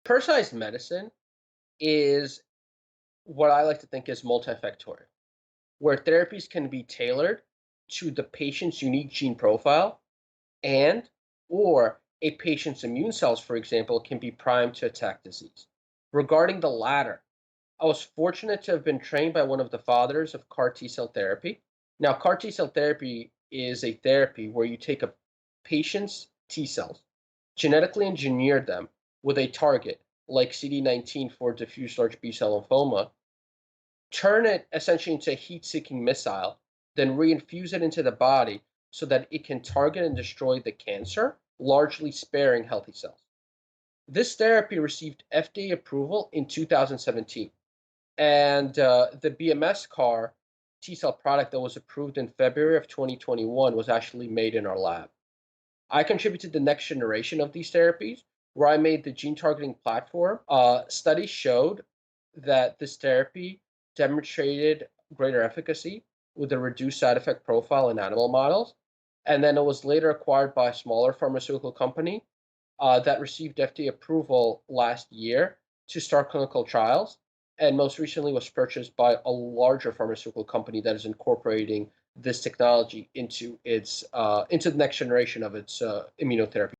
Personalized medicine is what I like to think is multifactorial, where therapies can be tailored to the patient's unique gene profile and or a patient's immune cells, for example, can be primed to attack disease. Regarding the latter, I was fortunate to have been trained by one of the fathers of CAR T cell therapy. Now, CAR T cell therapy is a therapy where you take a patient's T cells, genetically engineer them with a target like CD19 for diffuse large B cell lymphoma, turn it essentially into a heat seeking missile, then reinfuse it into the body so that it can target and destroy the cancer, largely sparing healthy cells. This therapy received FDA approval in 2017. And the BMS CAR T cell product that was approved in February of 2021 was actually made in our lab. I contributed the next generation of these therapies, where I made the gene targeting platform. Studies showed that this therapy demonstrated greater efficacy with a reduced side effect profile in animal models. And then it was later acquired by a smaller pharmaceutical company that received FDA approval last year to start clinical trials, and most recently was purchased by a larger pharmaceutical company that is incorporating this technology into its into the next generation of its immunotherapy.